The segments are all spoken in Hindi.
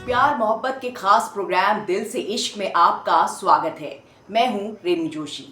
प्यार मोहब्बत के खास प्रोग्राम दिल से इश्क में आपका स्वागत है। मैं हूं रेनू जोशी।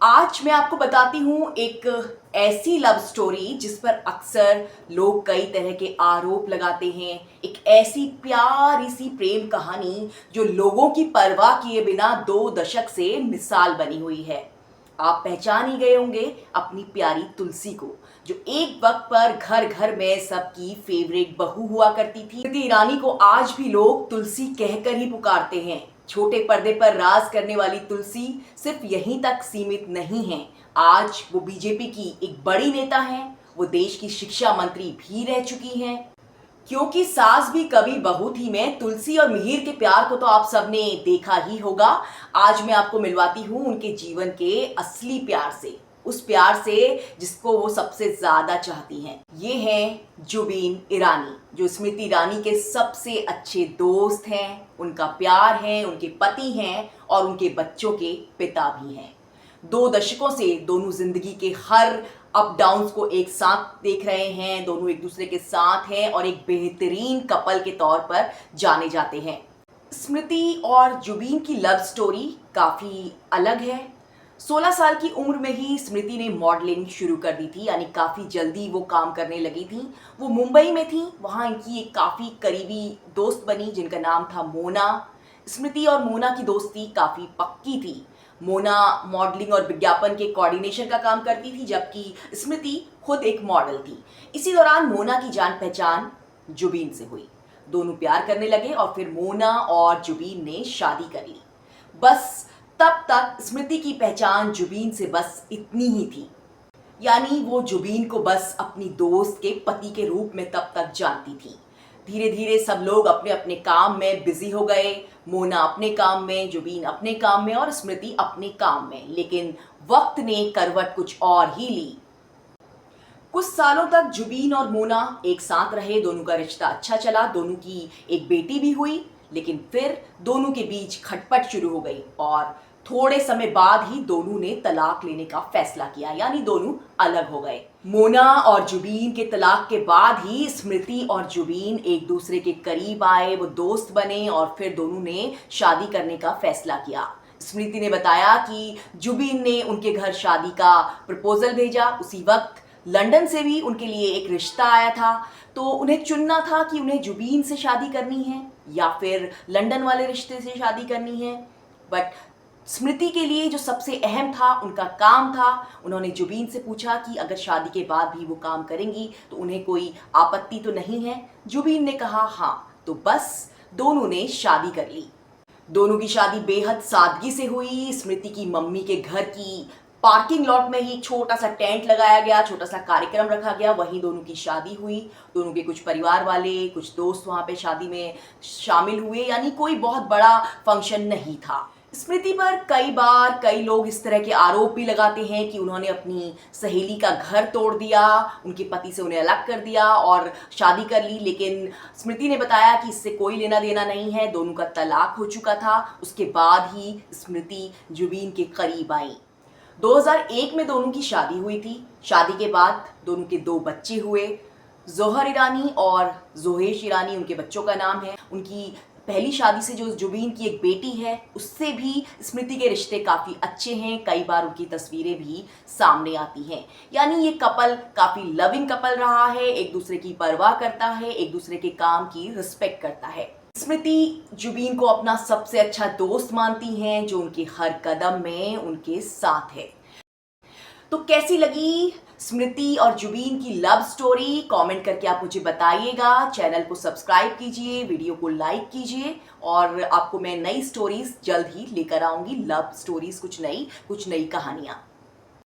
आज मैं आपको बताती हूं एक ऐसी लव स्टोरी जिस पर अक्सर लोग कई तरह के आरोप लगाते हैं। एक ऐसी प्यारी सी प्रेम कहानी जो लोगों की परवाह किए बिना 2 दशक से मिसाल बनी हुई है। आप पहचान ही गए होंगे अपनी प्यारी तुलसी को, जो एक वक्त पर घर घर में सबकी फेवरेट बहू हुआ करती थी। स्मृति ईरानी को आज भी लोग तुलसी कहकर ही पुकारते हैं। छोटे पर्दे पर राज करने वाली तुलसी सिर्फ यहीं तक सीमित नहीं है। आज वो बीजेपी की एक बड़ी नेता हैं। वो देश की शिक्षा मंत्री भी रह चुकी हैं। क्योंकि सास भी कभी बहू थी में तुलसी और मिहिर के प्यार को तो आप सबने देखा ही होगा। आज मैं आपको मिलवाती हूँ उनके जीवन के असली प्यार से, उस प्यार से जिसको वो सबसे ज्यादा चाहती हैं। ये हैं जुबीन ईरानी, जो स्मृति ईरानी के सबसे अच्छे दोस्त हैं, उनका प्यार है, उनके पति हैं और उनके बच्चों के पिता भी हैं। 2 दशकों से दोनों जिंदगी के हर अप डाउन्स को एक साथ देख रहे हैं। दोनों एक दूसरे के साथ हैं और एक बेहतरीन कपल के तौर पर जाने जाते हैं। स्मृति और जुबीन की लव स्टोरी काफ़ी अलग है। 16 साल की उम्र में ही स्मृति ने मॉडलिंग शुरू कर दी थी, यानी काफ़ी जल्दी वो काम करने लगी थी। वो मुंबई में थी, वहाँ इनकी एक काफ़ी करीबी दोस्त बनी जिनका नाम था मोना। स्मृति और मोना की दोस्ती काफ़ी पक्की थी। मोना मॉडलिंग और विज्ञापन के कोऑर्डिनेशन का काम करती थी, जबकि स्मृति खुद एक मॉडल थी। इसी दौरान मोना की जान पहचान जुबीन से हुई। दोनों प्यार करने लगे और फिर मोना और जुबीन ने शादी कर ली। बस तब तक स्मृति की पहचान जुबीन से बस इतनी ही थी, यानी वो जुबीन को बस अपनी दोस्त के पति के रूप में तब तक जानती थी। धीरे धीरे सब लोग अपने अपने काम में बिजी हो गए। मोना अपने काम में, जुबीन अपने काम में और स्मृति अपने काम में। लेकिन वक्त ने करवट कुछ और ही ली। कुछ सालों तक जुबीन और मोना एक साथ रहे। दोनों का रिश्ता अच्छा चला, दोनों की एक बेटी भी हुई। लेकिन फिर दोनों के बीच खटपट शुरू हो गई और थोड़े समय बाद ही दोनों ने तलाक लेने का फैसला किया, यानी दोनों अलग हो गए। मोना और जुबीन के तलाक के बाद ही स्मृति और जुबीन एक दूसरे के करीब आए, वो दोस्त बने और फिर दोनों ने शादी करने का फैसला किया। स्मृति ने बताया कि जुबीन ने उनके घर शादी का प्रपोजल भेजा। उसी वक्त लंदन से भी उनके लिए एक रिश्ता आया था, तो उन्हें चुनना था कि उन्हें जुबीन से शादी करनी है या फिर लंदन वाले रिश्ते से शादी करनी है। बट स्मृति के लिए जो सबसे अहम था उनका काम था। उन्होंने जुबीन से पूछा कि अगर शादी के बाद भी वो काम करेंगी तो उन्हें कोई आपत्ति तो नहीं है। जुबीन ने कहा हाँ, तो बस दोनों ने शादी कर ली। दोनों की शादी बेहद सादगी से हुई। स्मृति की मम्मी के घर की पार्किंग लॉट में ही छोटा सा टेंट लगाया गया, छोटा सा कार्यक्रम रखा गया, वहीं दोनों की शादी हुई। दोनों के कुछ परिवार वाले, कुछ दोस्त वहां पे शादी में शामिल हुए, यानी कोई बहुत बड़ा फंक्शन नहीं था। स्मृति पर कई बार कई लोग इस तरह के आरोप भी लगाते हैं कि उन्होंने अपनी सहेली का घर तोड़ दिया, उनके पति से उन्हें अलग कर दिया और शादी कर ली। लेकिन स्मृति ने बताया कि इससे कोई लेना देना नहीं है, दोनों का तलाक हो चुका था। उसके बाद ही स्मृति जुबीन के करीब आई। 2001 में दोनों की शादी हुई थी। शादी के बाद दोनों के 2 बच्चे हुए, जोहर ईरानी और जोहेश ईरानी उनके बच्चों का नाम है। उनकी पहली शादी से जो जुबीन की एक बेटी है, उससे भी स्मृति के रिश्ते काफ़ी अच्छे हैं। कई बार उनकी तस्वीरें भी सामने आती हैं। यानी ये कपल काफ़ी लविंग कपल रहा है, एक दूसरे की परवाह करता है, एक दूसरे के काम की रिस्पेक्ट करता है। स्मृति जुबीन को अपना सबसे अच्छा दोस्त मानती हैं, जो उनके हर कदम में उनके साथ है। तो कैसी लगी स्मृति और जुबीन की लव स्टोरी? कमेंट करके आप मुझे बताइएगा। चैनल को सब्सक्राइब कीजिए, वीडियो को लाइक कीजिए और आपको मैं नई स्टोरीज जल्द ही लेकर आऊंगी। लव स्टोरीज, कुछ नई कहानियां।